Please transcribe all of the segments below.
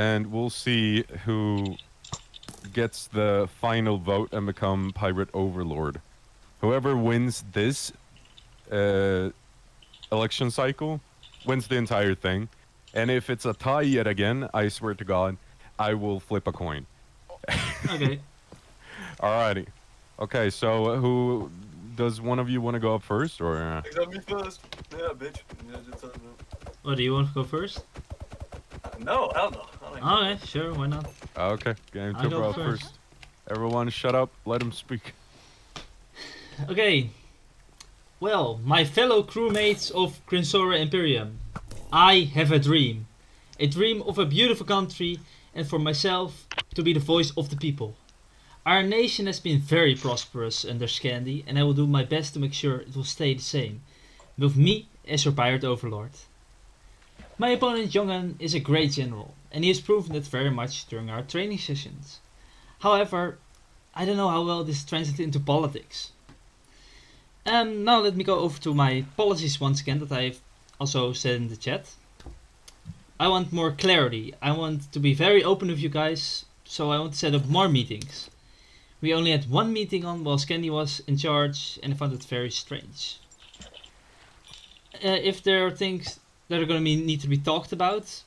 and we'll see who gets the final vote and become pirate overlord. Whoever wins this election cycle wins the entire thing. And if it's a tie yet again, I swear to God, I will flip a coin. Okay. Alrighty. Okay, so who does one of you want to go up first, or? Except me first. Yeah, bitch. Yeah, just tell them Oh, do you want to go first? no, hell no. I don't Okay, sure, why not? Okay, game I go Tuber up first. first. Everyone, shut up. Let him speak. Okay. Well, my fellow crewmates of Crinsora Imperium, I have a dream. A dream of a beautiful country and for myself to be the voice of the people. Our nation has been very prosperous under Scandi and I will do my best to make sure it will stay the same. With me as your pirate overlord. My opponent Jongan is a great general and he has proven that very much during our training sessions. However, I don't know how well this translates into politics. Now let me go over to my policies once again that I've also said in the chat. I want more clarity. I want to be very open with you guys, so I want to set up more meetings. We only had one meeting on while Scandi was in charge and I found it very strange. If there are things that are going to need to be talked about,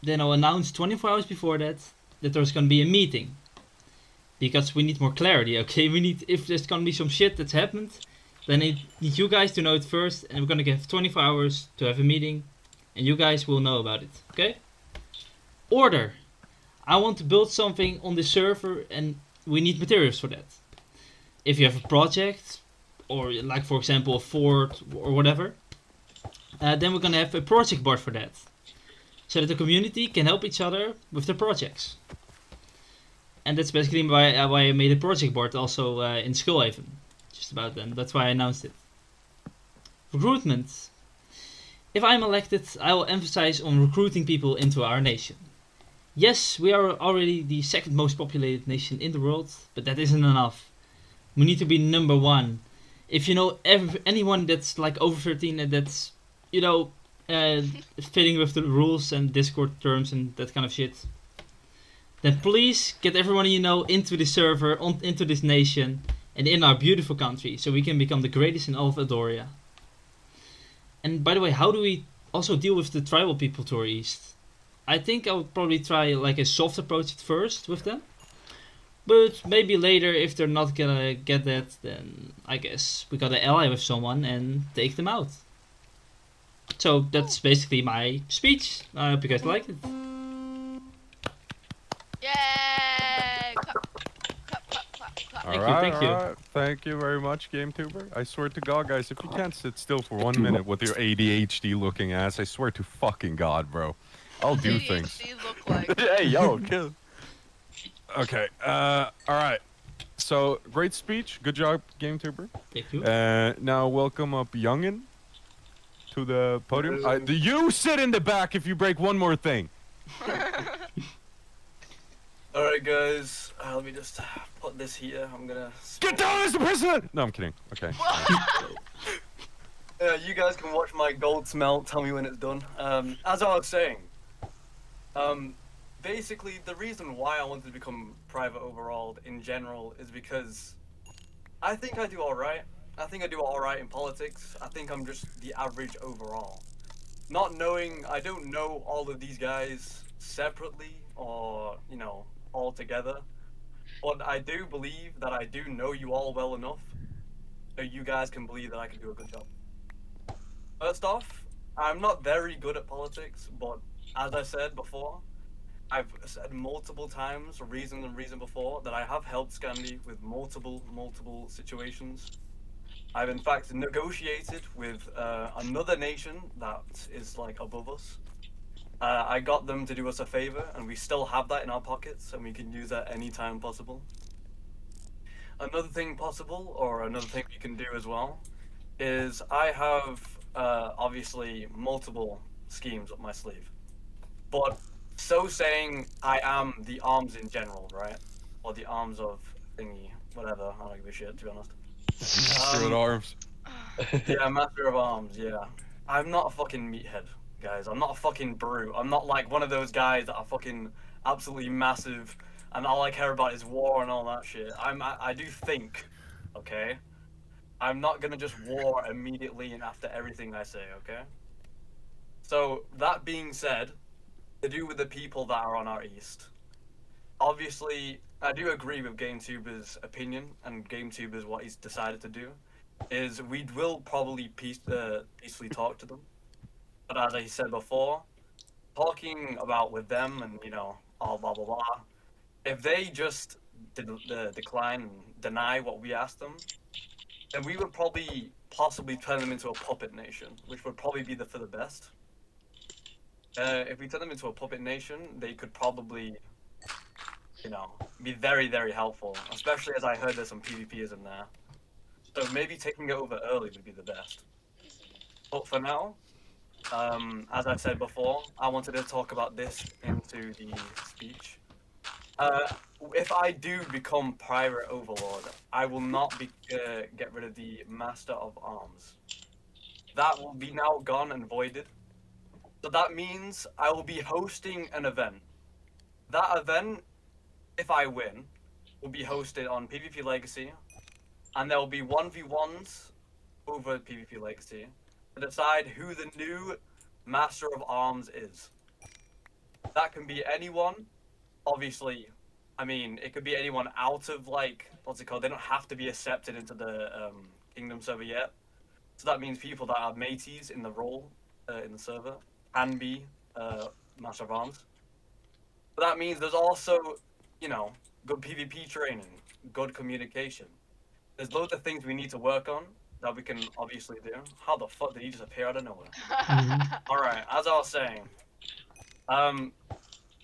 then I'll announce 24 hours before that there's going to be a meeting. Because we need more clarity, okay? If there's going to be some shit that's happened, then I need you guys to know it first, and we're gonna give 24 hours to have a meeting, and you guys will know about it, okay? Order! I want to build something on this server, and we need materials for that. If you have a project, or like for example a fort or whatever, then we're gonna have a project board for that. So that the community can help each other with their projects. And that's basically why I made a project board also in Skullhaven. Just about then. That's why I announced it. Recruitment. If I'm elected, I will emphasize on recruiting people into our nation. Yes, we are already the second most populated nation in the world, but that isn't enough. We need to be number one. If you know anyone that's like over 13 and that's, you know, fitting with the rules and Discord terms and that kind of shit, then please get everyone you know into the server, into this nation, and in our beautiful country, so we can become the greatest in all of Adoria. And by the way, how do we also deal with the tribal people to our east? I think I would probably try like a soft approach at first with them. But maybe later, if they're not gonna get that, then I guess we gotta ally with someone and take them out. So that's basically my speech. I hope you guys liked it. Yay! Clap. Thank you. Alright. Thank you very much, GameTuber. I swear to God, guys, if you can't sit still for 1 minute with your ADHD looking ass, I swear to fucking God, bro. I'll do things. ADHD look like. Hey, yo, kill. Okay, alright. So, great speech. Good job, GameTuber. Thank you. Now, welcome up Youngin to the podium. You sit in the back if you break one more thing. Alright, guys. Let me just put this here. I'm gonna. Get down, Mr. President! No, I'm kidding. Okay. You guys can watch my gold smelt. Tell me when it's done. As I was saying, basically the reason why I wanted to become private overall in general is because I think I do alright. I think I do alright in politics. I think I'm just the average overall. Not knowing, I don't know all of these guys separately or, you know, all together. But I do believe that I do know you all well enough that you guys can believe that I can do a good job. First off, I'm not very good at politics, but as I said before, I've said multiple times, reason before, that I have helped Scandi with multiple situations. I've in fact negotiated with another nation that is like above us. I got them to do us a favor, and we still have that in our pockets, and we can use that anytime possible. Another thing possible, or another thing we can do as well, is I have obviously multiple schemes up my sleeve. But so saying, I am the arms in general, right? Or the arms of thingy, whatever. I don't give a shit, to be honest. Master of arms. Yeah, master of arms. Yeah. I'm not a fucking meathead, guys. I'm not a fucking brute. I'm not like one of those guys that are fucking absolutely massive, and all I care about is war and all that shit. I do think, okay? I'm not gonna just war immediately and after everything I say, okay? So, that being said, to do with the people that are on our east, obviously, I do agree with GameTuber's opinion, and GameTuber's what he's decided to do, is we will probably peacefully talk to them. But as I said before, talking about with them and, you know, all blah blah blah, if they just decline and deny what we asked them, then we would probably possibly turn them into a puppet nation, which would probably be for the best. If we turn them into a puppet nation, they could probably, you know, be very, very helpful, especially as I heard there's some PvPs in there. So maybe taking it over early would be the best. But for now, as I said before, I wanted to talk about this into the speech. If I do become Pirate Overlord, I will not be get rid of the Master of Arms. That will be now gone and voided. So that means I will be hosting an event. That event, if I win, will be hosted on PvP Legacy, and there will be 1v1s over PvP Legacy to decide who the new Master of Arms is. That can be anyone, obviously. I mean, it could be anyone out of, like, what's it called? They don't have to be accepted into the Kingdom server yet. So that means people that are mateys in the role in the server can be Master of Arms. But that means there's also, you know, good PvP training, good communication. There's loads of things we need to work on that we can obviously do. How the fuck did he just appear out of nowhere? Alright, as I was saying, hold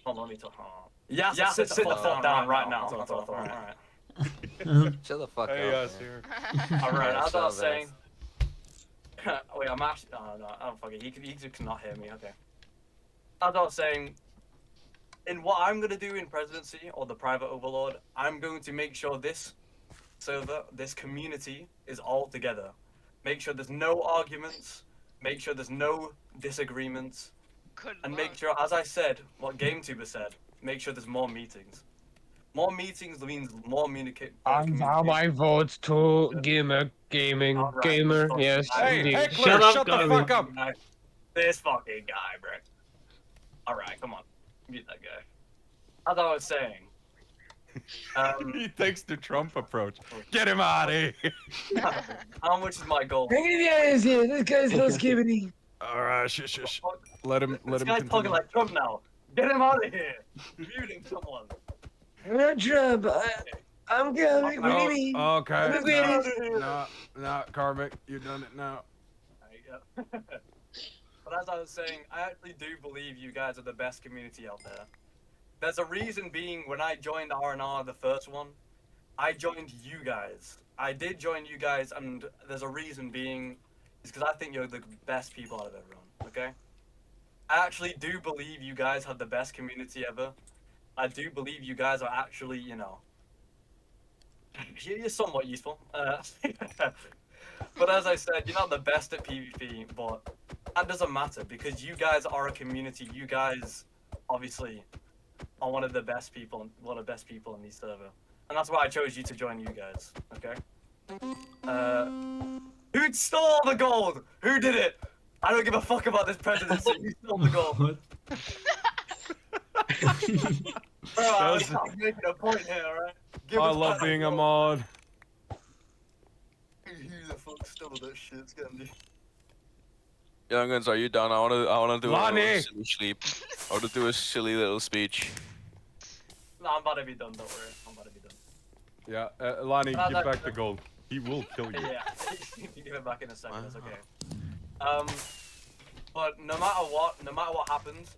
on, let me talk. Yes, sit the fuck down right now. Alright. Shut the fuck Hey, up. yes, man. here. Alright, as I was Shut saying. Wait, I'm actually. Oh, no, oh, fuck it. He cannot hear me, okay. As I was saying, in what I'm gonna do in Presidency, or the Private Overlord, I'm going to make sure this server, this community, is all together. Make sure there's no arguments, make sure there's no disagreements, Good and luck. make sure, as I said, what GameTuber said, make sure there's more meetings. More meetings means more communication. I vote to gaming. Alright, Gamer, fuck. yes, Hey, indeed. heckler, Shut up, shut the Garvey. fuck up! This fucking guy, bro. Alright, come on. Mute that guy. As I was saying. He takes the Trump approach. Get him out of here! How much is my goal? This guy's no skibbity. Alright, shush. Let him This guy's continue. talking like Trump now. Get him out of here. Muting someone. No Trump. I'm coming. What do you mean? Oh, okay. I'm agreeing. No, Karmic, you done it now. There you go. But as I was saying, I actually do believe you guys are the best community out there. There's a reason being when I joined R&R, the first one, I joined you guys. I did join you guys, and there's a reason being, is because I think you're the best people out of everyone, okay? I actually do believe you guys have the best community ever. I do believe you guys are actually, you know, you're somewhat useful. But as I said, you're not the best at PvP, but that doesn't matter because you guys are a community. You guys, obviously, are one of the best people in the server, and that's why I chose you to join you guys. Okay. Who stole the gold? Who did it? I don't give a fuck about this presidency. Who stole the gold? What? Bro, I'm making a point here, alright? I love being a mod. Who the fuck stole that shit, Scandi? Youngins, are you done? I wanna do a Lonnie! little silly sleep. I wanna do a silly little speech. No, I'm about to be done, don't worry. I'm about to be done. Yeah, Lonnie, give back the gold. He will kill you. Yeah, you give it back in a second, that's okay. But no matter what happens,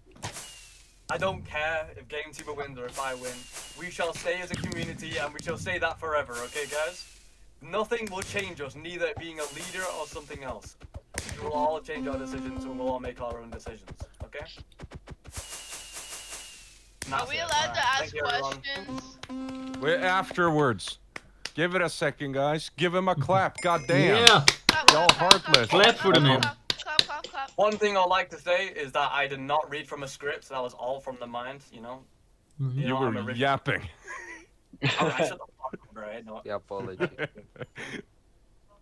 I don't care if GameTuber wins or if I win. We shall stay as a community and we shall stay that forever, okay guys? Nothing will change us, neither being a leader or something else. We will all change our decisions and we'll all make our own decisions, okay? And Are that's we it. allowed to Alright, ask thank you, everyone. questions? Wait, afterwards. Give it a second, guys. Give him a clap. God damn. Yeah. Clap, Y'all clap, clap, heartless. Clap for the man. Clap, clap, clap, clap. One thing I'd like to say is that I did not read from a script, that was all from the mind, you know? Mhm. You I'm were original. yapping. Alright, shut the fuck up, bro. No. The apology.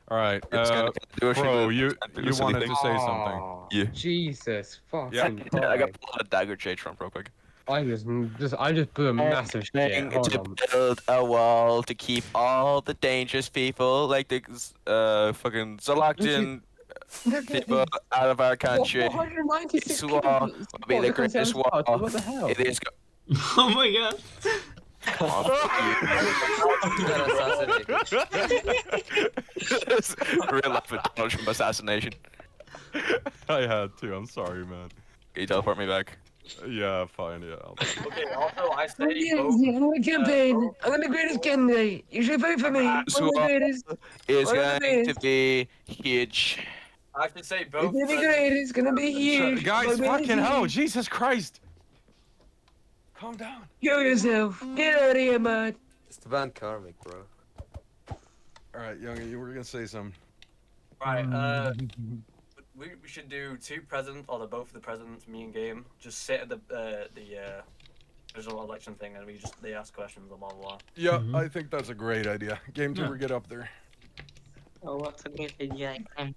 All right, It's gonna do a bro, shit, you it's gonna do you silly wanted thing. to say something. Oh, Yeah. Jesus Yeah. fucking I got Christ. pull out a dagger change from real quick. I just blew a massive shit. Thing Hold to on. build a wall to keep all the dangerous people like the fucking Zalaktian people out of our country. 496 This people wall will be the greatest Conservative wall. Party. What the hell? It is. Oh my god. Oh, fuck you. Got assassinated. Real life Donald Trump assassination. I had to. I'm sorry, man. Can you teleport me back? Yeah, fine. Yeah. Okay, also, I say Yeah, vote. I'm gonna campaign. vote I'm the greatest candidate. You should vote for me. I'm This the wall greatest. is One of the going to greatest. be huge. I should say It's both. gonna be great. It's gonna be huge. Guys, It's gonna be fucking hell! huge. Jesus Christ! Calm down. Kill yourself. Get out of here, man. It's the band Karmic, bro. All right, Youngie, you were gonna say something. Right, we should do 2 presidents, or both of the presidents, me and Game. Just sit at the original election thing, and they ask questions and blah blah blah. Yeah, Mhm. I think that's a great idea. Game Yeah. Tuber, get up there. Oh, what's a great idea? I'm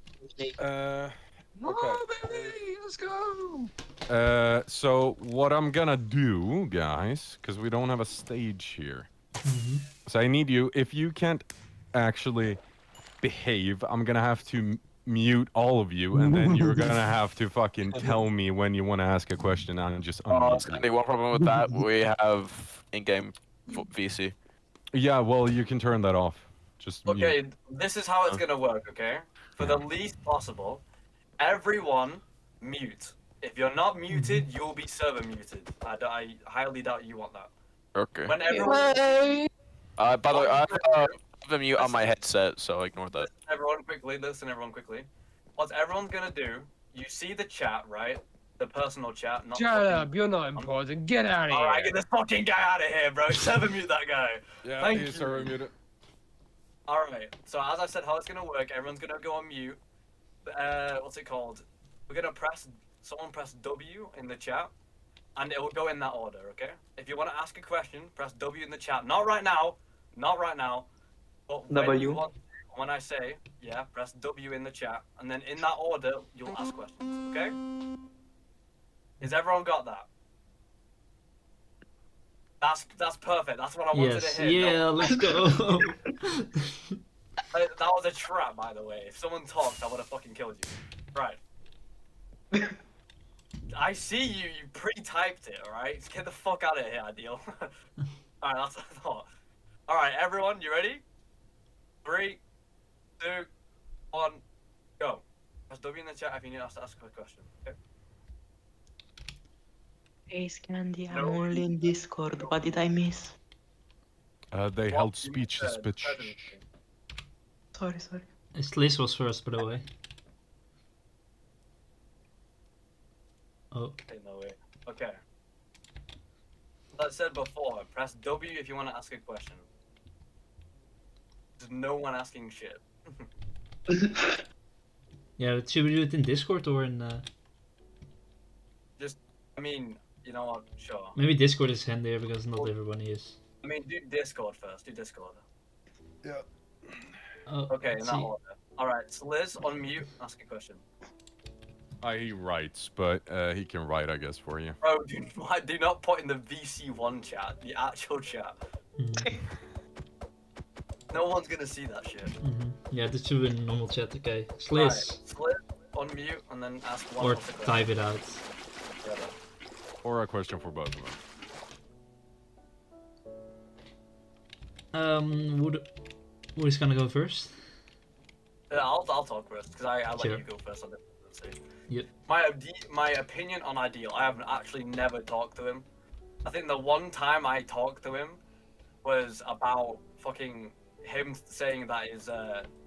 Oh, baby, let's go. So what I'm gonna do, guys, because we don't have a stage here. Mhm. So I need you. If you can't actually behave, I'm gonna have to mute all of you, and then you're gonna have to fucking tell me when you want to ask a question and just Oh, unmute it's gonna you. be one problem with that. We have in-game VC. Yeah, well, you can turn that off. Just mute. Okay, this is how it's gonna work. Okay, for the least possible, everyone mute. If you're not muted, you'll be server muted. I highly doubt you want that. Okay. When everyone, Hey. By the way, I have a mute on my headset, so ignore that. listen everyone quickly. What everyone's gonna do, you see the chat, right? The personal chat, not Shut fucking- up. You're not important. Get out of here. Alright, get this fucking guy out of here, bro. Server mute that guy. Yeah, Thank you you. server muted. Alright, so as I said, how it's gonna work, everyone's gonna go on mute. What's it called? We're gonna someone press W in the chat, and it will go in that order, okay? If you wanna ask a question, press W in the chat. Not right now, but when I say, yeah, press W in the chat, and then in that order, you'll ask questions, okay? Has everyone got that? That's perfect, that's what I wanted Yes. to hear. Yeah. Let's go. That was a trap, by the way. If someone talked, I would have fucking killed you. Right. I see you. You pre-typed it. All right. Get the fuck out of here, Ideal. All right. That's what I thought. All right, everyone. You ready? 3, 2, 1, go. Press W in the chat if you need us to ask a question. Okay. Hey, Scandy, I'm No. only in Discord. What did I miss? They What held you speech to said, speech. presidency. Sorry. Liz was first, by the way. Oh. Okay, no way. Okay. As I said before, press W if you want to ask a question. There's no one asking shit. Yeah. Should we do it in Discord or in? I mean, you know what? Sure. Maybe Discord is handier because not everyone is. I mean, do Discord first. Do Discord. Oh. Okay, in let's that see. order. Alright, so Liz, unmute, ask a question. He writes, but he can write, I guess, for you. Bro, do not put in the VC1 chat, the actual chat. Mhm. No one's gonna see that shit. Mhm. Yeah, this should be in normal chat. Okay. Right, Sliz. so Liz, unmute, and then ask one Or other question. type it out. Together. Or a question for both of them. Who is gonna go first? I'll talk first, because I let Sure. you go first on the presidency. Yep. My opinion on Ideal, I have actually never talked to him. I think the one time I talked to him was about fucking him saying that is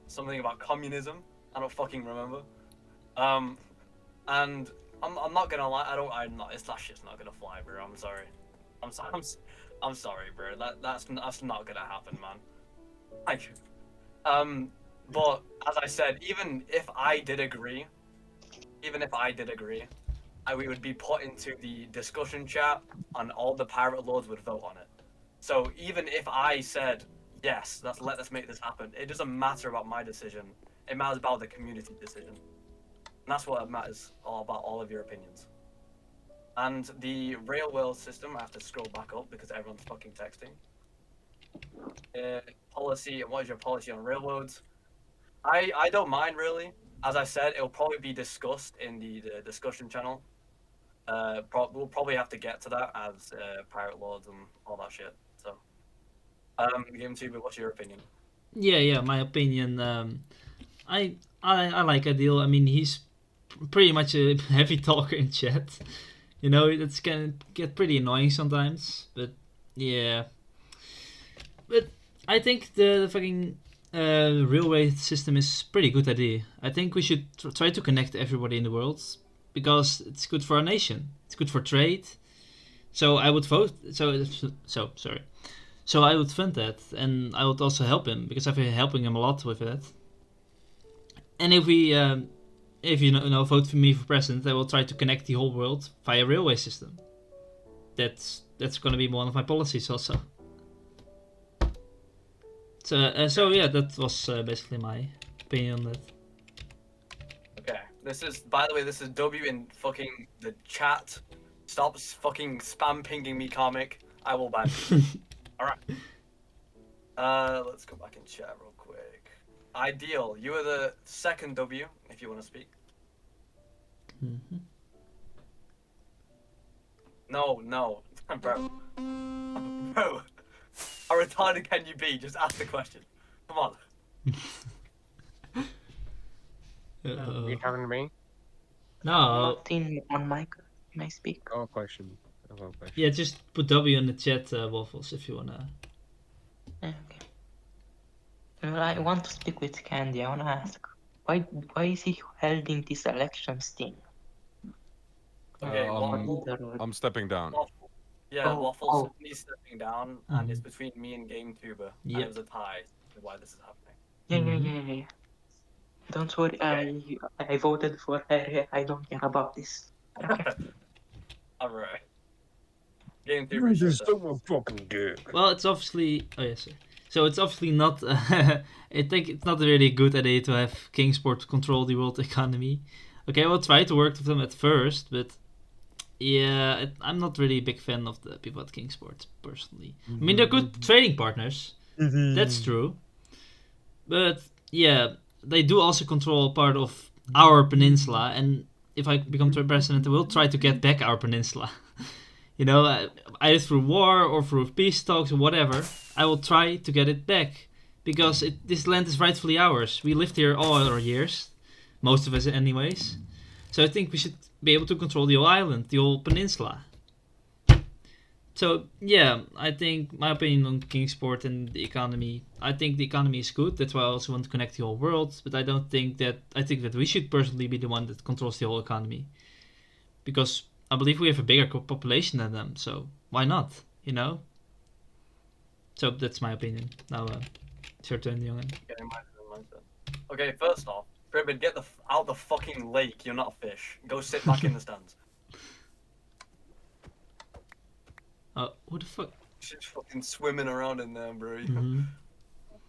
something about communism. I don't fucking remember. And I'm not gonna lie. I'm not. That shit's not gonna fly, bro. I'm sorry. I'm sorry, bro. That's not gonna happen, man. Like, but as I said, even if I did agree, we would be put into the discussion chat, and all the pirate lords would vote on it. So even if I said yes, let's make this happen, it doesn't matter about my decision. It matters about the community decision. And that's what matters all about all of your opinions. And the railway system, I have to scroll back up because everyone's fucking texting. Policy, what is your policy on railroads? I don't mind really. As I said, it'll probably be discussed in the discussion channel. We'll probably have to get to that as pirate lords and all that shit. So, GameTube, what's your opinion? Yeah, my opinion. I like Adil. I mean, he's pretty much a heavy talker in chat. You know, it's can get pretty annoying sometimes. But yeah, but I think the fucking railway system is pretty good idea. I think we should try to connect everybody in the world because it's good for our nation. It's good for trade. So I would vote. So sorry. So I would fund that, and I would also help him because I've been helping him a lot with that. And if you know, vote for me for president, I will try to connect the whole world via railway system. That's going to be one of my policies also. So yeah, that was basically my opinion on that. Okay, by the way, this is W in fucking the chat. Stop fucking spam pinging me, comic. I will ban you. Alright. Let's go back and chat real quick. Ideal, you are the second W, if you want to speak. Mm-hmm. No. Bro. Bro. How retarded can you be? Just ask the question. Come on. You talking to me? No. Not in on mic. Can I speak? Oh, question. Oh, question. Yeah, just put W in the chat, Waffles, if you wanna. Okay. Well, I want to speak with Candy. I want to ask, why is he holding this elections thing? Okay, Um, Waffle. I'm stepping down. Yeah, Oh, Waffle's he's stepping down, and Mhm. it's between me and GameTuber. And Yep. it was a tie. That's why this is happening. Yeah. Don't worry, I voted for her. I don't care about this. Okay. Alright. You GameTuber, just shut don't want fucking dick. Well, it's obviously. Oh yes, sir. So it's obviously not. I think it's not a really good idea to have Kingsport control the world economy. Okay, we'll try to work with them at first, but yeah, I'm not really a big fan of the people at Kingsport personally. I mean, they're good trading partners. That's true. But yeah, they do also control part of our peninsula, and if I become president, I will try to get back our peninsula. You know, either through war or through peace talks or whatever, I will try to get it back. Because this land is rightfully ours. We lived here all our years. Most of us anyways. So I think we should be able to control the whole island, the whole peninsula. So yeah, I think my opinion on Kingsport and the economy, I think the economy is good. That's why I also want to connect the whole world. But I think that we should personally be the one that controls the whole economy. Because I believe we have a bigger population than them, so why not? You know. So that's my opinion. Now, it's your turn, Jongen. Okay, my turn. Okay, first off, Cribbin, get out the fucking lake. You're not a fish. Go sit back in the stands. Who the fuck? She's fucking swimming around in there, bro. Mhm.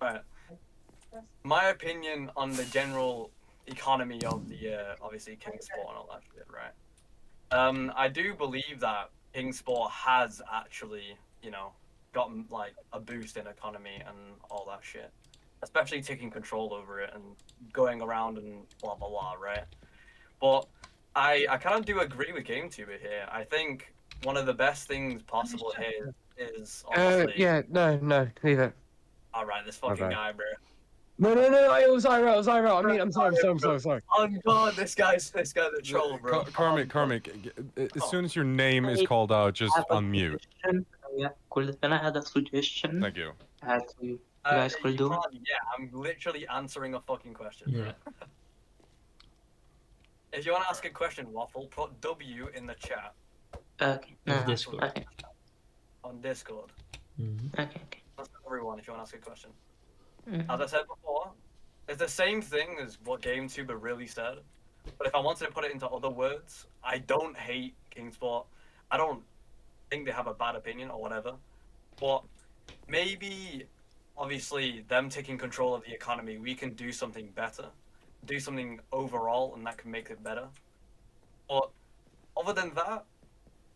Right. My opinion on the general economy of the obviously Kingsport and all that shit, right? I do believe that Kingsport has actually, gotten like a boost in economy and all that shit, especially taking control over it and going around and blah blah blah, right? But I kind of do agree with GameTuber here. I think one of the best things possible here is honestly. Yeah, no, leave it. All right, this fucking Okay. guy, bro. No, it was Ira. I mean, I'm sorry. Oh god, this guy's a troll, bro. Karmic, as soon as your name is called out, just unmute. Yeah, can I add a suggestion? Thank you. You guys could do. Yeah, I'm literally answering a fucking question. Yeah. If you want to ask a question, Waffle, put W in the chat Okay. Of Discord. Okay. on Discord. Mhm. Okay. That's everyone if you want to ask a question. Mhm. As I said before, it's the same thing as what GameTuber really said. But if I wanted to put it into other words, I don't hate Kingsport. I don't think they have a bad opinion or whatever. But maybe, obviously, them taking control of the economy, we can do something better, do something overall, and that can make it better. But other than that,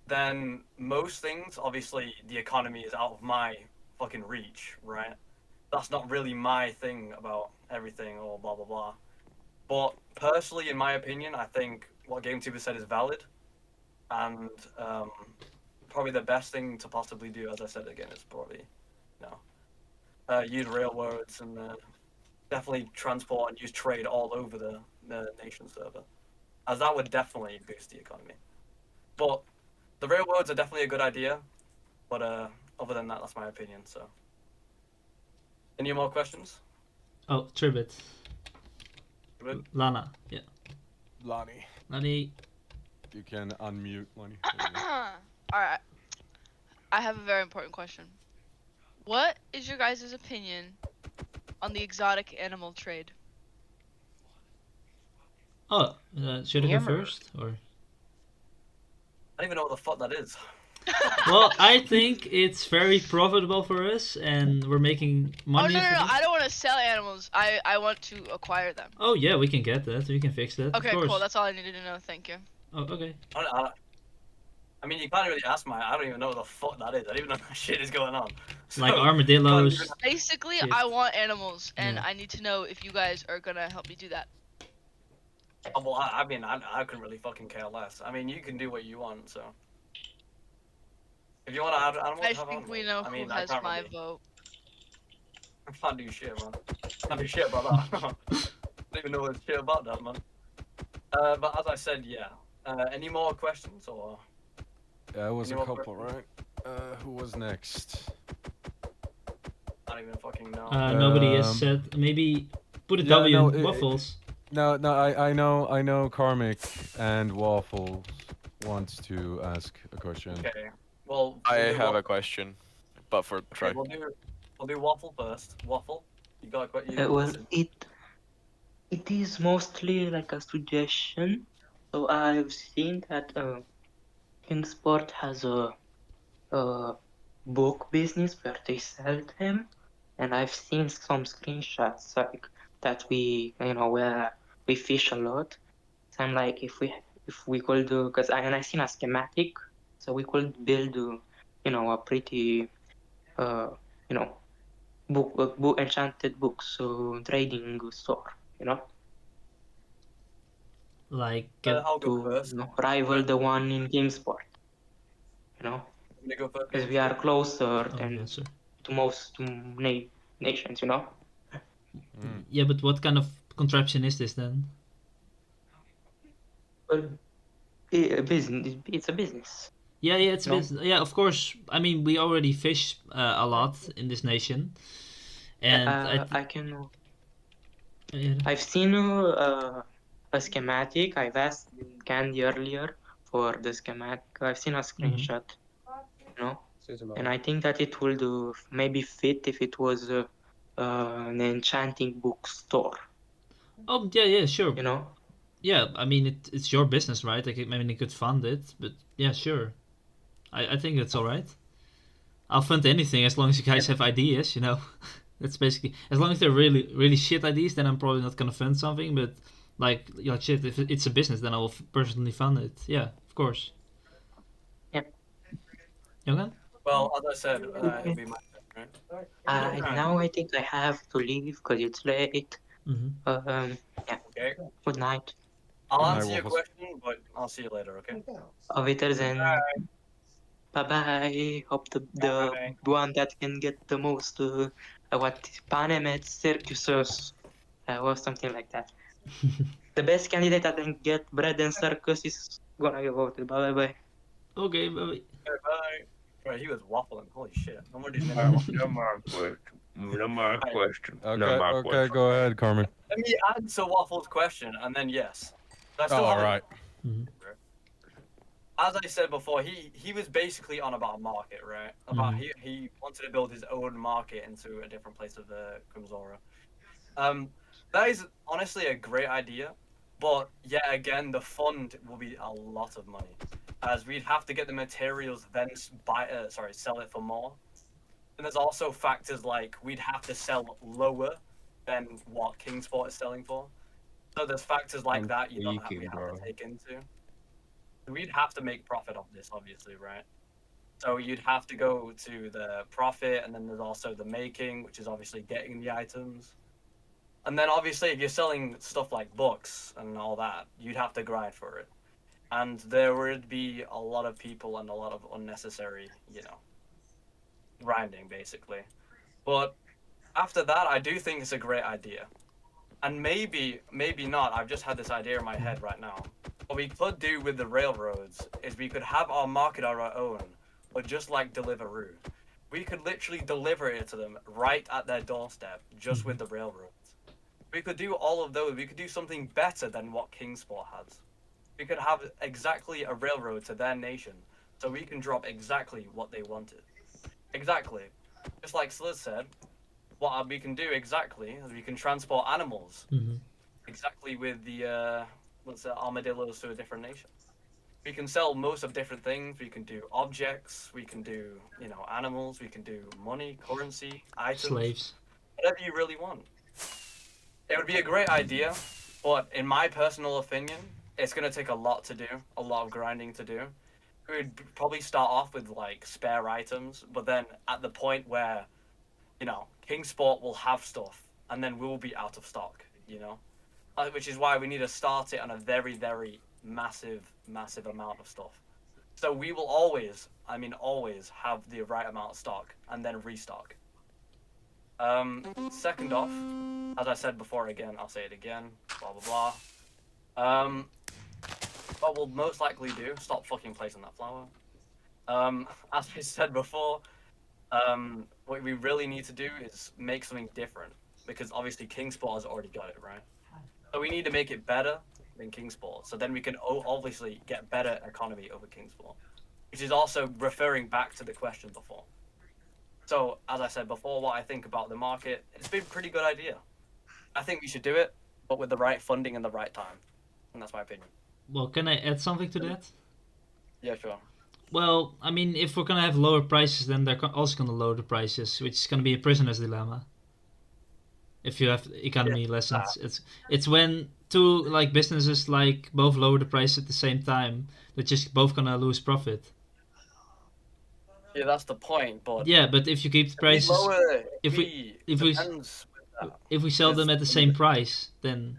then most things, obviously, the economy is out of my fucking reach, right? That's not really my thing about everything or blah blah blah. But personally, in my opinion, I think what GameTuber said is valid, and probably the best thing to possibly do, as I said again, is probably, use railroads and definitely transport and use trade all over the nation server, as that would definitely boost the economy. But the railroads are definitely a good idea, but other than that, that's my opinion. So, any more questions? Oh, Tribbit. Good. Lana. Yeah. Lonnie, Lani. you can unmute Lonnie. Alright. I have a very important question. What is your guys' opinion on the exotic animal trade? Oh, should I go Yammer. first or? I don't even know what the fuck that is. Well, I think it's very profitable for us, and we're making Oh money. no, no, from no! it. I don't want to sell animals. I want to acquire them. Oh yeah, we can get that. We can fix that. Okay, of course. cool. That's all I needed to know. Thank you. Oh, okay. I mean, you can't really ask my. I don't even know what the fuck that is. I don't even know what shit is going on. So, Like you can't armadillos. even- Basically, Shit. I want animals, and Yeah. I need to know if you guys are gonna help me do that. Oh, well, I mean, I couldn't really fucking care less. I mean, you can do what you want. So, if you want to add animals, I have think we animals. know I mean, who I has can't my really. vote. I can't do shit, man. I can't do shit about that. I don't even know what shit about that, man. But as I said, yeah. Any more questions or? Yeah, it was Any a more couple, right? Who was next? I don't even fucking know. Nobody has Um, said. Maybe put a yeah, W no, in waffles. No, I know Karmic and Waffles wants to ask a question. Okay. Well, I we'll do have a waffle. question, but for Okay, try. we'll do waffle first. Waffle. You got what you Well, listen. it is mostly like a suggestion. So I've seen that Kingsport has a book business where they sell them, and I've seen some screenshots like that where we fish a lot. So I'm like, if we could do, I seen a schematic, so we could build a pretty book enchanted books, so trading store, Like get. I'll go to first. rival the one in GameSport, I'm gonna go first. because we are closer Oh than yeah, sir. to most nations, Mm. Yeah, but what kind of contraption is this then? Well, business. It's a business. Yeah, yeah, it's No. business. Yeah, of course. I mean, we already fish a lot in this nation, and I can. yeah. I've seen a schematic. I've asked Candy earlier for the schematic. I've seen a screenshot, and I think that it would maybe fit if it was an enchanting bookstore. Oh yeah, yeah, sure. You know. Yeah, I mean it's your business, right? Like, I mean, you could fund it, but yeah, sure. I think it's all right. I'll fund anything as long as you guys have ideas. That's basically, as long as they're really really shit ideas, then I'm probably not gonna fund something. But like shit, if it's a business, then I will personally fund it. Yeah, of course. Yep. Yogan? Well, as I said, it'll be my turn, right? Now I think I have to leave because it's late. Mm-hmm. Yeah. Okay. Good night. I'll Night, answer your Waffles. question, but I'll see you later. Okay. Auf Wiedersehen. Bye bye. Hope the Bye. one that can get the most Panemets circuses or something like that. The best candidate that can get bread and circus is gonna get voted. Bye bye. Okay, bye. Okay, bye. Right, he was waffling. Holy shit. No more these No more question. No more question. Okay, No more okay, question. go ahead, Carmen. Let me answer Waffle's question, and then yes. I still Oh, all haven't- right. As I said before, he was basically on about a market, right? About Mhm. he wanted to build his own market into a different place of the Grimzora. That is honestly a great idea, But yet again, the fund will be a lot of money, as we'd have to get the materials, then sell it for more. And there's also factors like we'd have to sell lower than what Kingsport is selling for. So there's factors like I'm that we tweaking, have bro. to take into. We'd have to make profit off this, obviously, right? So you'd have to go to the profit, and then there's also the making, which is obviously getting the items. And then obviously, if you're selling stuff like books and all that, you'd have to grind for it. And there would be a lot of people and a lot of unnecessary, grinding, basically. But after that, I do think it's a great idea. And maybe not. I've just had this idea in my head right now. What we could do with the railroads is we could have our market on our own, but just like Deliveroo. We could literally deliver it to them right at their doorstep, just with the railroads. We could do all of those. We could do something better than what Kingsport has. We could have exactly a railroad to their nation, so we can drop exactly what they wanted. Exactly. Just like Sliz said, what we can do exactly is we can transport animals exactly with the armadillos to a different nation. We can sell most of different things. We can do objects. We can do animals. We can do money, currency, items, Slaves. whatever you really want. It would be a great idea, but in my personal opinion, it's gonna take a lot to do, a lot of grinding to do. We would probably start off with like spare items, but then at the point where Kingsport will have stuff, and then we'll be out of stock, which is why we need to start it on a very, very massive, massive amount of stuff. So we will always, always have the right amount of stock, and then restock. Second off, as I said before again, I'll say it again, blah, blah, blah. What we'll most likely do, stop fucking placing that flower. As I said before, what we really need to do is make something different, because obviously Kingsport has already got it, right? So we need to make it better than Kingsport, so then we can obviously get better economy over Kingsport, which is also referring back to the question before. So, as I said before, what I think about the market, it's been a pretty good idea. I think we should do it, but with the right funding and the right time. And that's my opinion. Well, can I add something to that? Yeah, sure. Well, I mean, if we're gonna have lower prices, then they're also gonna lower the prices, which is gonna be a prisoner's dilemma. If you have economy lessons, it's when two like businesses like both lower the price at the same time, they're just both gonna lose profit. Yeah, that's the point, but Yeah, but if you keep the if we prices, lower, if we depends with that. if we sell them at the Because- same price, then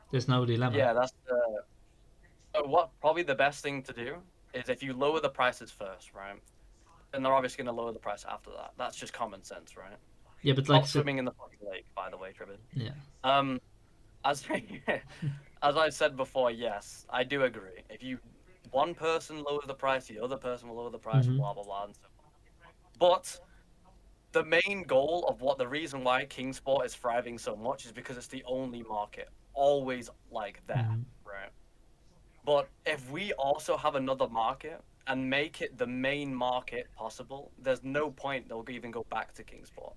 there's no dilemma. Yeah, that's the. So what probably the best thing to do is if you lower the prices first, right? Then they're obviously going to lower the price after that. That's just common sense, right? Yeah, but like Stop swimming in the fucking lake, by the way, Trevor. yeah. As as I said before, yes, I do agree. If one person lowers the price, the other person will lower the price, Mhm. blah blah blah, and so on. But the main goal of the reason why Kingsport is thriving so much is because it's the only market always like there, Mhm. right? But if we also have another market and make it the main market possible, there's no point they'll even go back to Kingsport.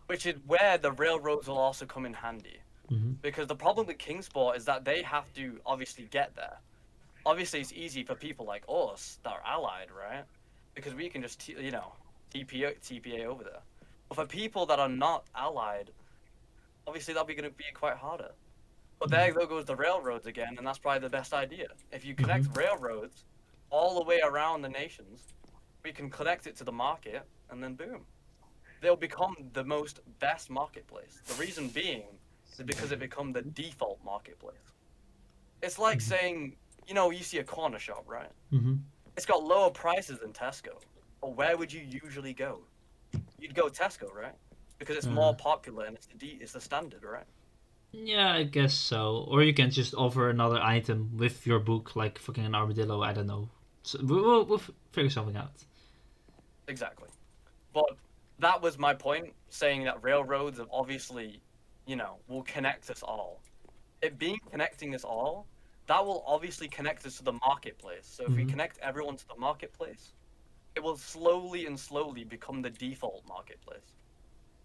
Which is where the railroads will also come in handy. Mhm. Because the problem with Kingsport is that they have to obviously get there. Obviously, it's easy for people like us that are allied, right? Because we can just, TPA over there. But for people that are not allied, obviously that'll be going to be quite harder. But there goes the railroads again, and that's probably the best idea. If you connect railroads all the way around the nations, we can connect it to the market, and then boom. They'll become the best marketplace. The reason being is because it become the default marketplace. It's like saying, you see a corner shop, right? Mhm. It's got lower prices than Tesco. But where would you usually go? You'd go Tesco, right? Because it's more popular and it's the standard, right? Yeah, I guess so. Or you can just offer another item with your book, like fucking an armadillo. I don't know. So we'll figure something out. Exactly. But that was my point, saying that railroads have obviously, will connect us all. It being connecting us all, that will obviously connect us to the marketplace. So if we connect everyone to the marketplace, it will slowly and slowly become the default marketplace.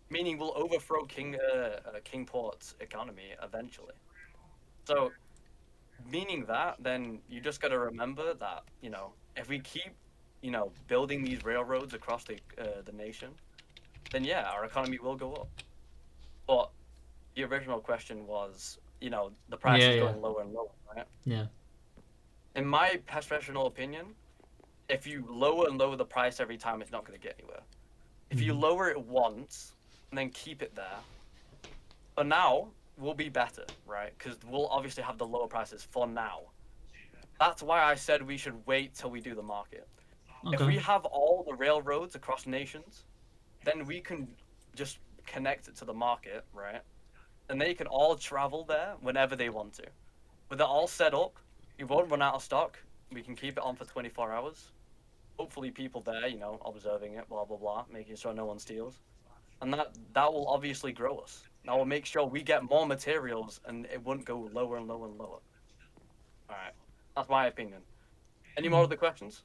Meaning we'll overthrow Kingport's economy eventually. So, meaning that, then you just got to remember that, you know, if we keep, you know, building these railroads across the nation, then yeah, our economy will go up. But the original question was, you know, the price Yeah, is yeah. going lower and lower, right? Yeah. In my professional opinion, if you lower and lower the price every time, it's not going to get anywhere. If you Mhm. lower it once and then keep it there, for now, we'll be better, right? Because we'll obviously have the lower prices for now. That's why I said we should wait till we do the market. If we Okay. have all the railroads across nations, then we can just connect it to the market, right? And they can all travel there whenever they want to. With it all set up, we won't run out of stock. We can keep it on for 24 hours. Hopefully, people there, you know, observing it, blah blah blah, making sure no one steals, and that will obviously grow us. That will make sure we get more materials, and it wouldn't go lower and lower and lower. All right, that's my opinion. Any more other questions?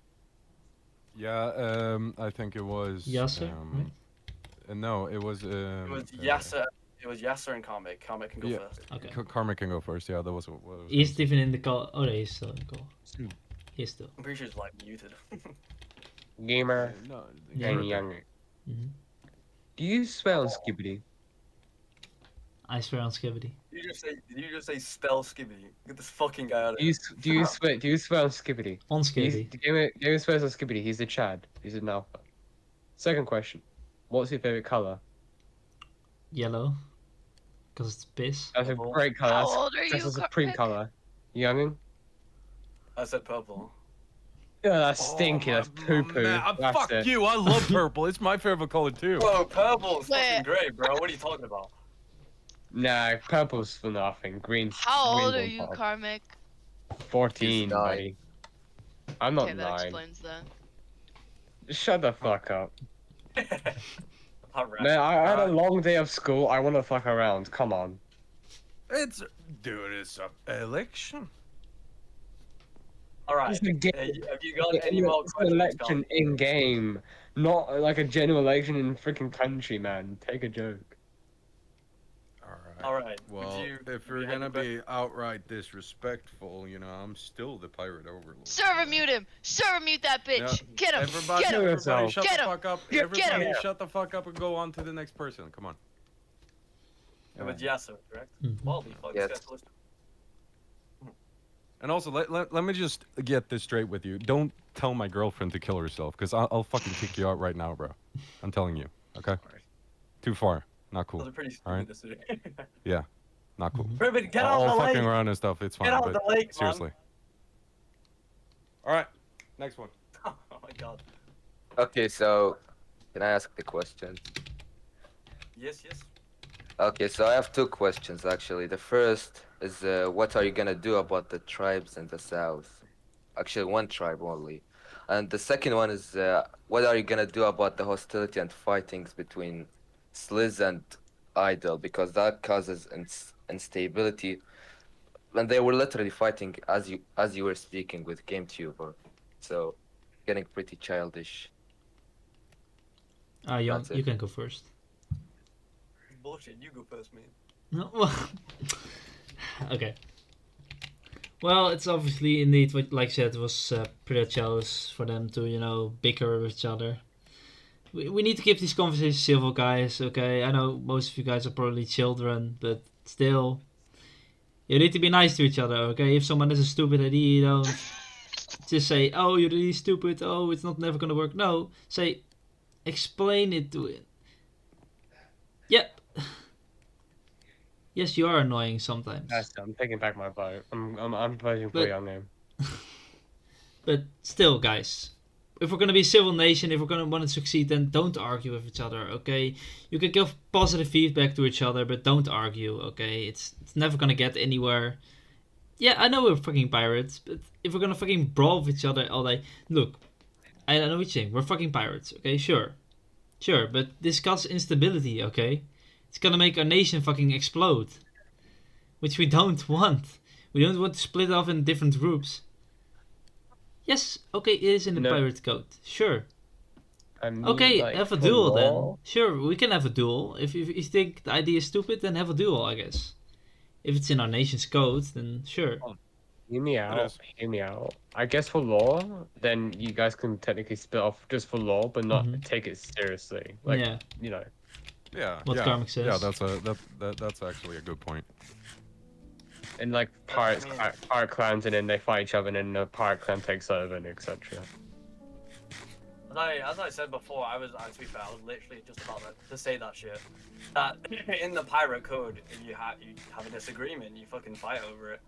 Yeah, I think it was. Yasser, right? No, it was. It was Yasser. It was Yasser and Karmik. Karmik can go Yeah, first. Okay. Karma can go first. Yeah, that was what I was He's gonna say. even in the call. Oh, no, he's still in the call. Hmm. He's still. I'm pretty sure it's like muted. Gamer No, Yeah. and right there. younger. Hmm. Do you swear on Skibbity? I swear on Skibidi. Did you just say spell skibby? Get this fucking guy out of Do here. you swear? Do you swear on Skibbity? On Skibidi. Gamer swears on Skibbity. He's a Chad. He's an alpha. Second question: what's your favorite color? Yellow. Because it's piss. That's a Purple. great color. How That's, old are that's you, a supreme Karmik? color. Youngin? I said purple. Yeah, that's stinky. That's poo poo. Fuck you! I love purple. It's my favorite color too. Whoa, purple's Wait. fucking great, bro. What are you talking about? Nah, purple's for nothing. Green's. How green's old are on you, top. Karmik? 14, He's 9. buddy. I'm not Okay, that 9. explains that. Shut the fuck up. Alright. Man, I had a Alright. long day of school. I want to fuck around. Come on. It's dude, it's a election. Alright. It's a game. Have you got any more It's an questions, election Carl? in game, not like a general election in freaking country, man. Take a joke. All right. Alright. Well, if you're gonna be outright disrespectful, you know, I'm still the pirate overlord. Server mute him! Server mute that bitch! Yeah, Get him! Everybody, Get him! everybody, shut Get the him! fuck up. Get Everybody, him! shut the fuck up and go on to the next person. Come on. It was Yasser, correct? Mhm. Well, the fuck, Yes. this guy's listening. And also, let me just get this straight with you. Don't tell my girlfriend to kill herself, because I'll fucking kick you out right now, bro. I'm telling you, okay? Too far. Not That was cool. a pretty stupid Alright. decision. Not cool. Mhm. Ribbon, get All off the fucking lake! around and stuff, it's fine, Get off but the lake, man! seriously. Alright, next one. Oh my god. Okay, so can I ask the question? Yes, yes. Okay, so I have 2 questions actually. The first is what are you gonna do about the tribes in the south? Actually, one tribe only. And the second one is what are you gonna do about the hostility and fightings between Sliz and Idol, because that causes instability. And they were literally fighting as you were speaking with GameTuber, so getting pretty childish. Jan, That's it. you can go first. Bullshit, you go first, man. No, well, okay. Well, it's obviously indeed what, like I said, it was pretty childish for them to, you know, bicker with each other. We need to keep these conversations civil, guys. Okay, I know most of you guys are probably children, but still, you need to be nice to each other. Okay, if someone has a stupid idea, you don't just say, "Oh, you're really stupid. Oh, it's not never gonna work." No, say, explain it to it. Yep. Yes, you are annoying sometimes. I'm taking back my vote. I'm voting for But- Young name. But still, guys, if we're gonna be a civil nation, if we're gonna want to succeed, then don't argue with each other, okay? You can give positive feedback to each other, but don't argue, okay? It's never gonna get anywhere. Yeah, I know we're fucking pirates, but if we're gonna fucking brawl with each other all day, look, I know what you're saying. We're fucking pirates, okay? Sure, but discuss instability, okay? It's gonna make our nation fucking explode, which we don't want. We don't want to split off in different groups. Yes, okay, it is in the No. pirate code. Sure. I mean, Okay, like, have a for duel law. then. Sure, we can have a duel. If you think the idea is stupid, then have a duel, I guess. if it's in our nation's code, then sure. Hear me out. is. Hear me out. I guess for law, then you guys can technically split off just for law, but not Mhm. take it seriously. Like, Yeah. you know. Yeah. What yeah. Karmic says. Yeah, that's actually a good point. And like pirate clans, and then they fight each other, and then the pirate clan takes over, and etc. As I said before, to be fair, I was literally just about to say that shit. That in the pirate code, you have a disagreement, you fucking fight over it.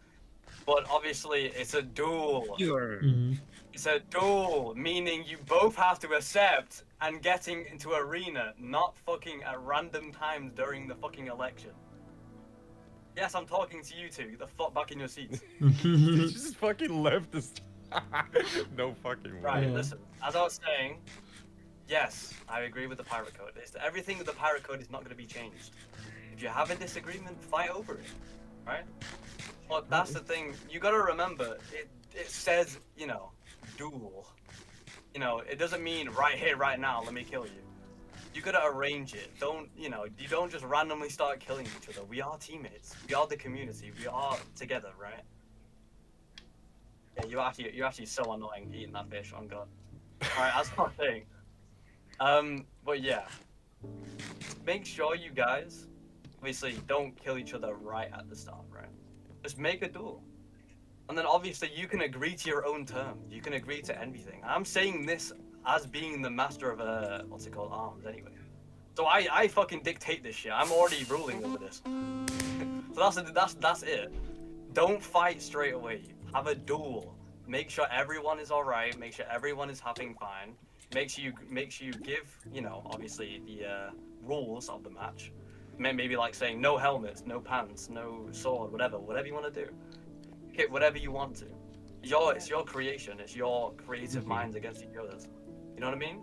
But obviously, it's a duel. Mhm. It's a duel, meaning you both have to accept and getting into arena, not fucking at random times during the fucking election. Yes, I'm talking to you two. Get the fuck back in your seats. He just fucking left us. No fucking way. Right, Yeah. listen. As I was saying, yes, I agree with the pirate code. Everything with the pirate code is not going to be changed. If you have a disagreement, fight over it, right? But that's the thing. You got to remember, it says, duel. It doesn't mean right here, right now. Let me kill you. You gotta arrange it. You don't just randomly start killing each other. We are teammates. We are the community. We are together, right? Yeah, you're actually so annoying eating that fish on God. Alright, that's my thing. But yeah. Make sure you guys, obviously, don't kill each other right at the start, right? Just make a duel. And then obviously you can agree to your own terms. You can agree to anything. I'm saying this as being the master of arms anyway. So I fucking dictate this shit. I'm already ruling over this. So that's it. Don't fight straight away. Have a duel. Make sure everyone is alright. Make sure everyone is having fun. Make sure you give, obviously the rules of the match. Maybe like saying no helmets, no pants, no sword, whatever you want to do. Hit whatever you want to. It's your creation. It's your creative minds against each other's. You know what I mean?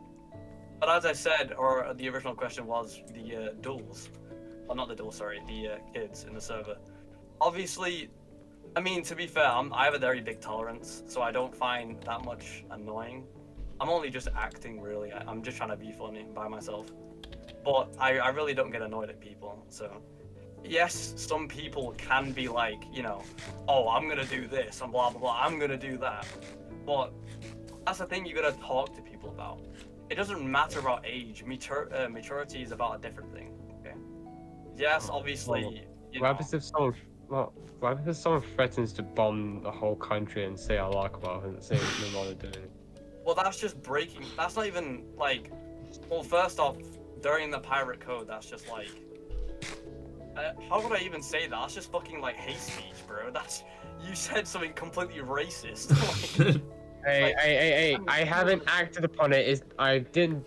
But as I said, or the original question was the duels. Well, not the duels, sorry. The kids in the server. Obviously, I mean, to be fair, I have a very big tolerance, so I don't find that much annoying. I'm only just acting, really. I'm just trying to be funny by myself. But I really don't get annoyed at people, so... Yes, some people can be like, oh, I'm gonna do this, and blah, blah, blah, I'm gonna do that. But that's the thing you gotta talk to people about. It doesn't matter about age. Maturity is about a different thing, okay? Yes, obviously, What happens if someone threatens to bomb the whole country and say Allah Akbar and say no one to do it? Well, that's just breaking. That's not even, like... Well, first off, during the pirate code, that's just, like... how would I even say that? That's just fucking, like, hate speech, bro. You said something completely racist. Hey, I haven't acted upon it. I didn't...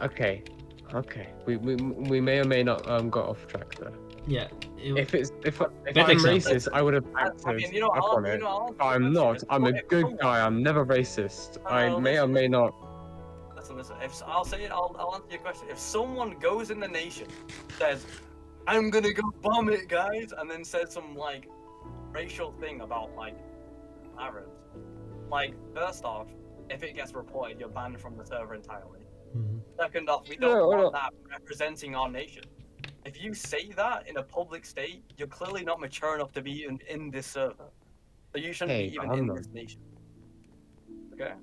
Okay. We may or may not got off track there. Yeah. If I'm example. racist, I would have acted upon it. I'm not. I'm a good guy. I'm never racist. I may or may not. Listen. I'll say it. I'll answer your question. If someone goes in the nation, says, "I'm gonna go bomb it, guys," and then says some like racial thing about like Arabs, like first off, if it gets reported, you're banned from the server entirely. Mhm. Second off, we don't want that representing our nation. If you say that in a public state, you're clearly not mature enough to be in this server. So you shouldn't be even in this nation. Okay?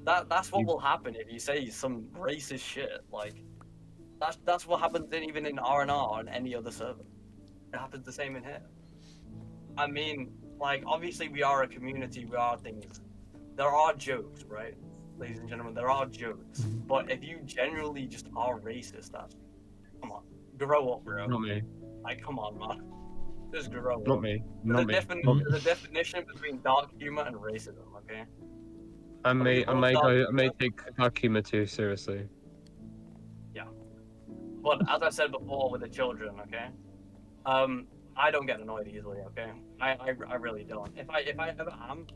That's what will happen if you say some racist shit. Like, that's what happens even in R&R and any other server. It happens the same in here. I mean, like, obviously we are a community, we are things. There are jokes, right? Ladies and gentlemen, there are jokes. But if you generally just are racist, come on. Grow up, bro. Not me. Like, come on, man. Just grow up. Not me. There's a definition between dark humor and racism, okay? I may take dark humor too seriously. Yeah. But as I said before with the children, okay? I don't get annoyed easily, okay? I really don't. If I ever am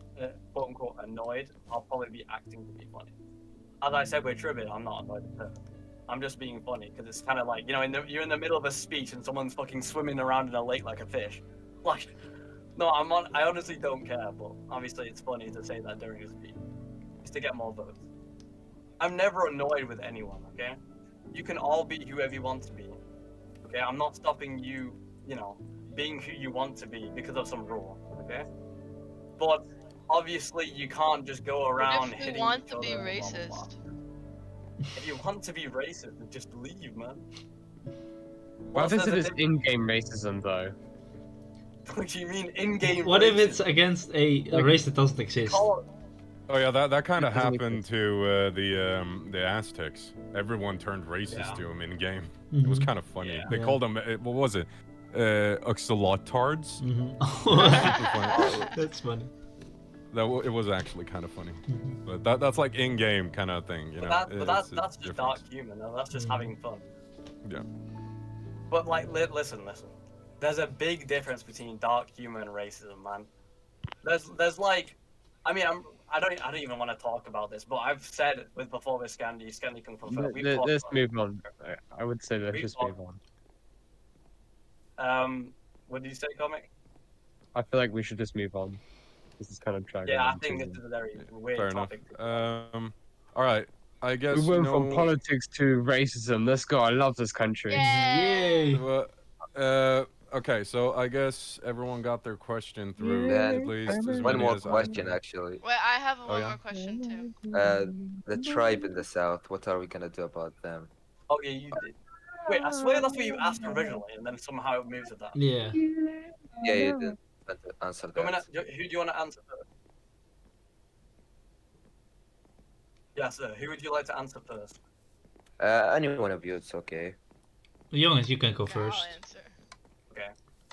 quote unquote annoyed, I'll probably be acting to be funny. As I said with Tribid, I'm not annoyed at her. I'm just being funny because it's kind of like, you're in the middle of a speech and someone's fucking swimming around in a lake like a fish. Like, no, I honestly don't care, but obviously it's funny to say that during a speech. It's to get more votes. I'm never annoyed with anyone, okay? You can all be whoever you want to be. Okay, I'm not stopping you you know, being who you want to be because of some rule, okay? But obviously you can't just go What around if we hitting want each to other. be Blah, blah, blah. racist? If you want to be racist, then just leave, man. What if What's it's the just in-game racism though? What do you mean in-game What if it's racism? against a race that doesn't exist? Call Oh yeah, that kind of It doesn't happened to the Aztecs. Everyone turned racist Yeah. to them in game. It was Mhm. kind of funny. Yeah. They Yeah. called them what was it? Oxalotards. Mhm. Super funny. That's funny. It was actually kind of funny. Mhm. But that's like in-game kind of thing, you know. But that's It's just dark different. humor. Though. That's just Mm. having fun. Yeah. But like, listen. There's a big difference between dark humor and racism, man. There's like, I mean, I don't even want to talk about this, but I've said it with before with Scandi can confirm. We've talked Let's about move on. I would say let's We've just talked- move on. What did you say, comic? I feel like we should just move on. This is kind of dragging Yeah, I on think too this long. is a very weird Fair enough. topic. All right. I guess We you went know. from politics to racism. Let's go. I love this country. Yay! Well, okay, so I guess everyone got their question through. Yeah. At least as One many more as I question, can. actually. Wait, I have Oh, one yeah? more question too. The tribe in the south. What are we gonna do about them? Oh yeah, you did. Wait, I swear that's what you asked originally, and then somehow it moves to that. Yeah. Yeah, you didn't answer Who do that. you want to answer first? Yeah, sir. Who would you like to answer first? Any one of you, it's okay. Jonas, you can go Okay, first. I'll answer. Okay.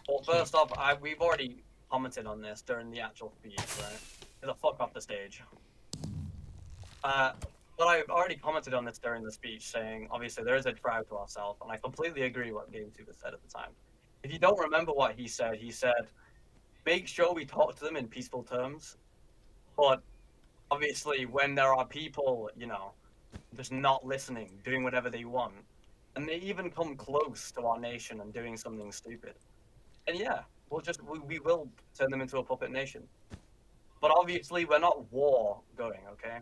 Well, first off, we've already commented on this during the actual speech, right? Get the fuck off the stage. But I've already commented on this during the speech, saying obviously there is a tribe to our south, and I completely agree with what GameTube said at the time. If you don't remember what he said, make sure we talk to them in peaceful terms. But obviously, when there are people, you know, just not listening, doing whatever they want, and they even come close to our nation and doing something stupid, and yeah, we will turn them into a puppet nation. But obviously, we're not war going, okay?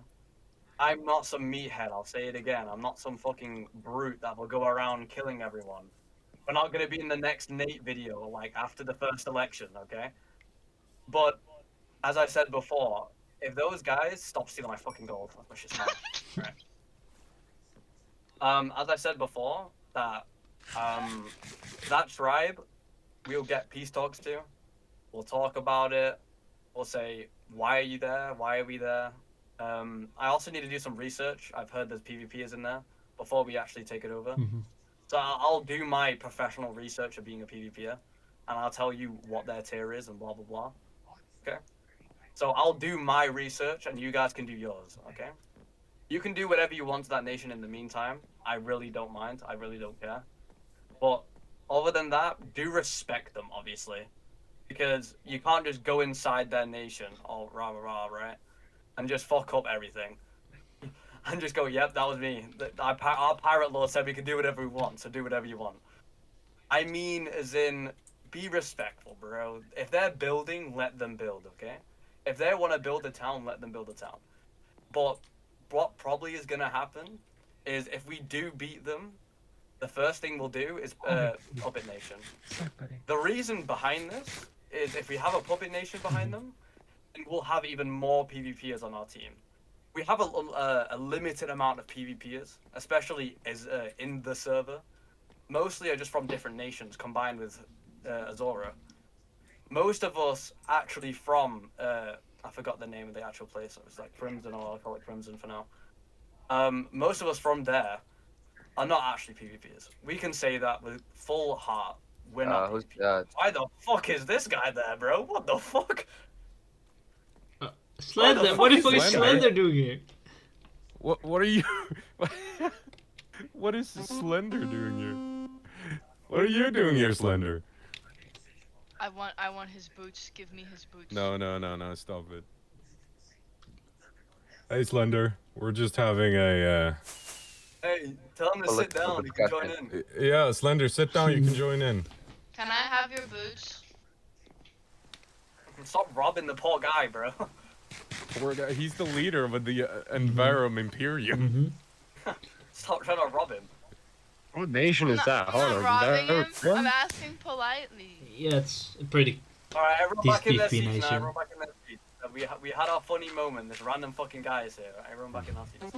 I'm not some meathead, I'll say it again. I'm not some fucking brute that will go around killing everyone. We're not gonna be in the next Nate video, like, after the first election, okay? But, as I said before, if those guys... Stop stealing my fucking gold. That's my shit's mine. Right. As I said before, that tribe, we'll get peace talks to. We'll talk about it. We'll say, why are you there? Why are we there? I also need to do some research. I've heard there's PvPers in there before we actually take it over. Mhm. So I'll do my professional research of being a PvPer, and I'll tell you what their tier is and blah blah blah. Okay. So I'll do my research, and you guys can do yours. Okay. You can do whatever you want to that nation in the meantime. I really don't mind. I really don't care. But other than that, do respect them, obviously, because you can't just go inside their nation, all rah rah rah, right? And just fuck up everything. And just go, yep, that was me. Our pirate law said we can do whatever we want, so do whatever you want. I mean, as in, be respectful, bro. If they're building, let them build, okay? If they want to build a town, let them build a town. But what probably is going to happen is if we do beat them, the first thing we'll do is Puppet Nation. The reason behind this is if we have a Puppet Nation behind them, and we'll have even more PvPers on our team. We have a limited amount of PvPers, especially as in the server. Mostly are just from different nations combined with Azora. Most of us actually from I forgot the name of the actual place. It was like Crimson, or I'll call it Crimson for now. Most of us from there are not actually PvPers. We can say that with full heart. We're not. Who's PvPers. that? Why the fuck is this guy there, bro? What the fuck? Slender, what the fuck is Slender? Slender doing here? What are you? What is Slender doing here? What are you doing here, Slender? I want his boots. Give me his boots. No, stop it. Hey, Slender, we're just having a. Hey, tell him to Well, sit down. You can join in. Yeah, Slender, sit down. You can join in. Can I have your boots? Stop robbing the poor guy, bro. Poor guy. He's the leader of the Envirom Imperium. Mm-hmm. Stop trying to rob him. What nation is that? I'm Hold not on. robbing No, him. I'm asking politely. Yeah, it's a pretty Alright, everyone decent back in their PvP seats now. nation. Everyone back in their seats. We had our funny moment. There's random fucking guys here. Everyone back in our seats.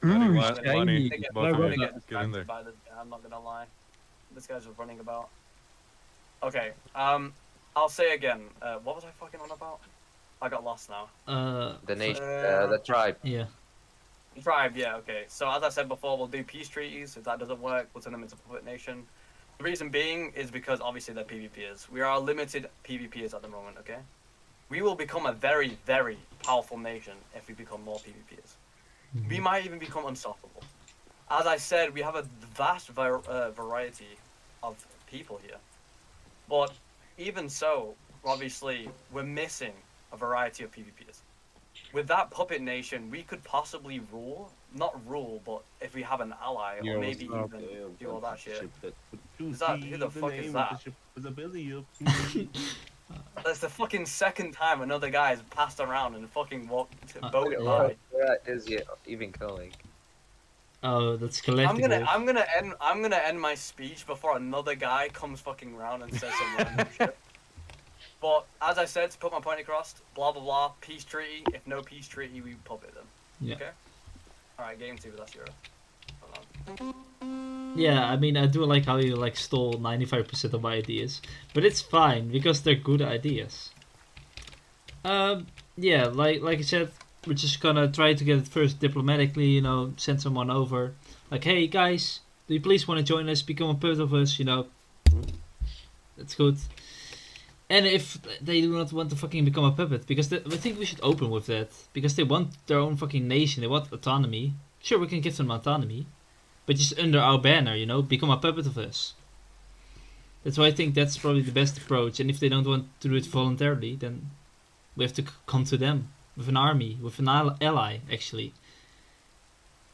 Money, Ooh, what? I'm Money, shiny. gonna get, both No, of I'm you, gonna get get in there. distracted by this guy. I'm not gonna lie. This guy's just running about. Okay. I'll say again. What was I fucking on about? I got lost now. The nation, Uh, the tribe. Yeah. Tribe, yeah, okay. So as I said before, we'll do peace treaties. If that doesn't work, we'll turn them into puppet nation. The reason being is because obviously they're PvPers. We are limited PvPers at the moment, okay? We will become a very, very powerful nation if we become more PvPers. We might even become unstoppable. As I said, we have a vast variety of people here. But even so, obviously, we're missing a variety of PvPers. With that puppet nation, we could possibly rule, not rule, but if we have an ally, or Yo, maybe what's even up? do all that shit. Is that, who the fuck is that? That's the fucking second time another guy has passed around and fucking walked, boated yeah. by. Where is he even going? Oh, that's I'm collectible. gonna end my speech before another guy comes fucking round and says some random shit. But as I said, to put my point across, blah blah blah, peace treaty. If no peace treaty, we puppet them. Yeah. Okay. All right, game 2. That's yours. Hold on. Yeah, I mean, I do like how you like stole 95% of my ideas, but it's fine because they're good ideas. Yeah, like I said, we're just gonna try to get it first diplomatically, you know, send someone over, like, hey guys, do you please want to join us, become a part of us, you know? That's good. And if they do not want to fucking become a puppet, because I think we should open with that, because they want their own fucking nation, they want autonomy. Sure, we can give them autonomy, but just under our banner, you know, become a puppet of us. That's why I think that's probably the best approach. And if they don't want to do it voluntarily, then we have to come to them with an army, with an ally, actually.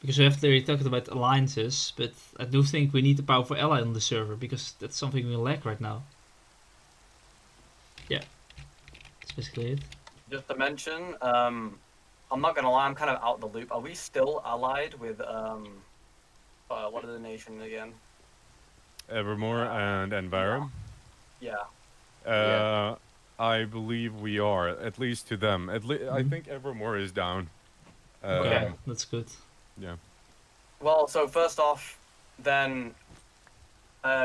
Because we have already talked about alliances, but I do think we need a powerful ally on the server, because that's something we lack right now. Yeah, that's basically it. Just to mention, I'm not gonna lie, I'm kind of out the loop. Are we still allied with what are the nation again? Evermore and Envirum. Yeah. I believe we are, at least to them. I think Evermore is down. Okay, that's good. Yeah. Well, so first off, then,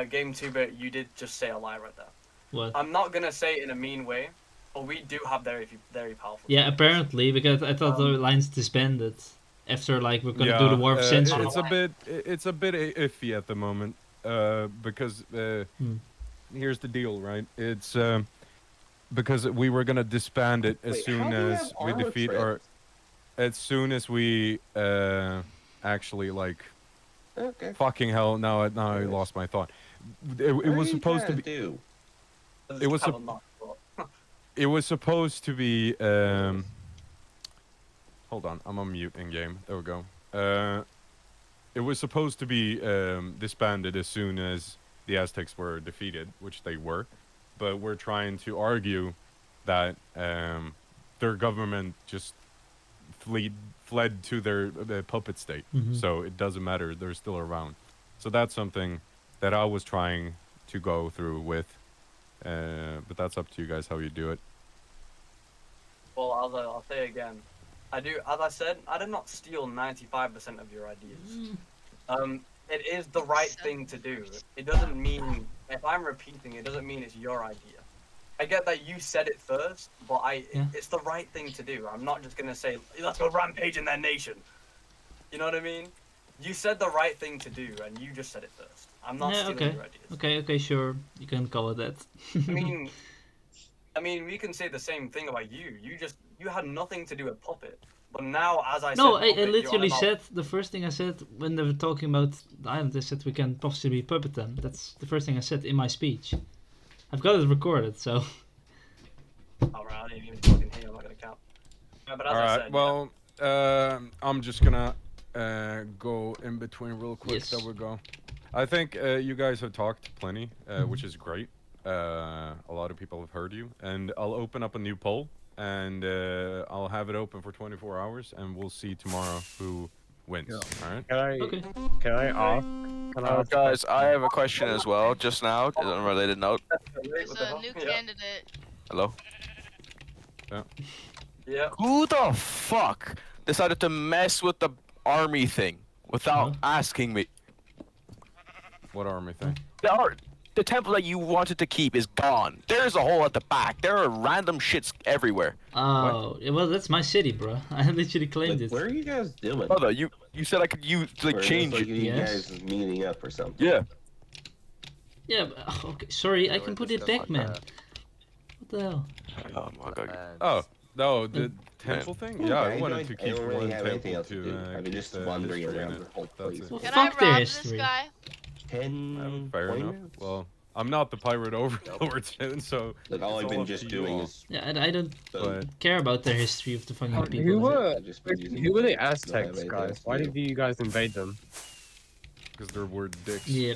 game 2, but you did just say a lie right there. What? I'm not gonna say it in a mean way, but we do have very, very powerful. Yeah, players. apparently, because I thought the alliance disbanded after like we're gonna do the War of Century. It's a bit iffy at the moment. Because here's the deal, right? It's because we were gonna disband it as soon as we defeat or as soon as we actually like. Okay. Fucking hell! Now I lost my thought. It was supposed to be. It was. It was supposed to be. Hold on, I'm on mute in game. There we go. It was supposed to be disbanded as soon as the Aztecs were defeated, which they were. But we're trying to argue that their government just fled to their puppet state. So it doesn't matter. They're still around. So that's something that I was trying to go through with. But that's up to you guys how you do it. Well, I'll say again. As I said, I did not steal 95% of your ideas. It is the right thing to do. It doesn't mean, if I'm repeating, it doesn't mean it's your idea. I get that you said it first, but it's the right thing to do. I'm not just gonna say, let's go rampage in their nation. You know what I mean? You said the right thing to do, and you just said it first. I'm not stealing your ideas. Okay, sure. You can call it that. I mean, we can say the same thing about you. You had nothing to do with Puppet. But now, as I said... No, I literally said, the first thing I said when they were talking about the island, I said we can possibly puppet them. That's the first thing I said in my speech. I've got it recorded, so... Alright, I didn't even fucking hear, I'm not gonna count. Yeah, but as I said, well, I'm just gonna go in between real quick. Yes. There we go. I think you guys have talked plenty, which is great. A lot of people have heard you, and I'll open up a new poll, and I'll have it open for 24 hours, and we'll see tomorrow who wins. Yeah. All right. Okay. Can I ask? Can I ask a Guys, question? I have a question as well. Just now, on a related note. There's What the a hell? new Yeah. candidate. Hello. Yeah. Who the fuck decided to mess with the army thing without Huh? asking me? What army thing? The temple that you wanted to keep is gone. There's a hole at the back. There are random shits everywhere. Oh, well, that's my city, bro. I literally claimed Like, it. what are you guys doing? Brother, you said I could use like Or is change this like it. you Yes. guys meeting up or something? Yeah. Yeah, but, okay, sorry, I We're can put it discussing back, man. that. What the hell? Oh my god. And Oh, no, the temple thing? Yeah, I Okay, wanted to I keep don't really one have anything temple else to do. I've been keep just the wandering history in around it. the whole That's place. it. Well, Can fuck I their rob this history. guy? 10 Fair enough. pointers? Well, I'm not the pirate overlord soon, so Like, all it's I've been up just to you doing all. is. Yeah, I don't But care about the history of the fucking Who people. were I've just been using who were the don't have Aztecs, anything guys? else to Why do. did you guys invade them? because they're word dicks. Yeah,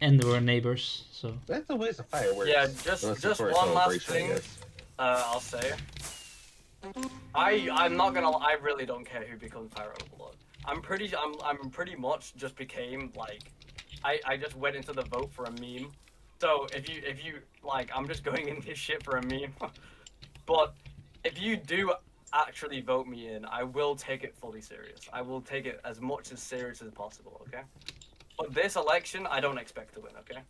and they were neighbors, so. That's a waste of fireworks. Yeah, Unless it's just for a one last celebration, I thing. guess. I'll say. I'm not gonna. I really don't care who becomes Pirate Overlord. I'm pretty much just became like, I just went into the vote for a meme. So if you like, I'm just going in this shit for a meme. But if you do actually vote me in, I will take it fully serious. I will take it as much as serious as possible. Okay. But this election, I don't expect to win. Okay.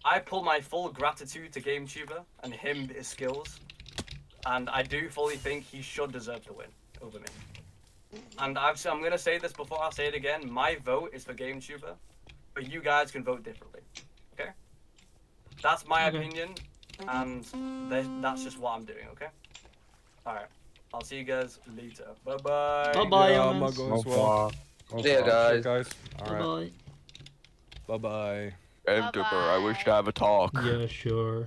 I pull my full gratitude to GameTuber and his skills. And I do fully think he should deserve to win over me. And I'm gonna say this before I say it again. My vote is for GameTuber, but you guys can vote differently. Okay? That's my Okay. opinion, and that's just what I'm doing. Okay? All right. I'll see you guys later. Bye bye. Bye-bye, Yeah, young I'm mans. not going as well. See ya, guys. Okay, guys. All right. Bye-bye. Bye bye. Emperor, I wish to have a talk. Yeah, sure.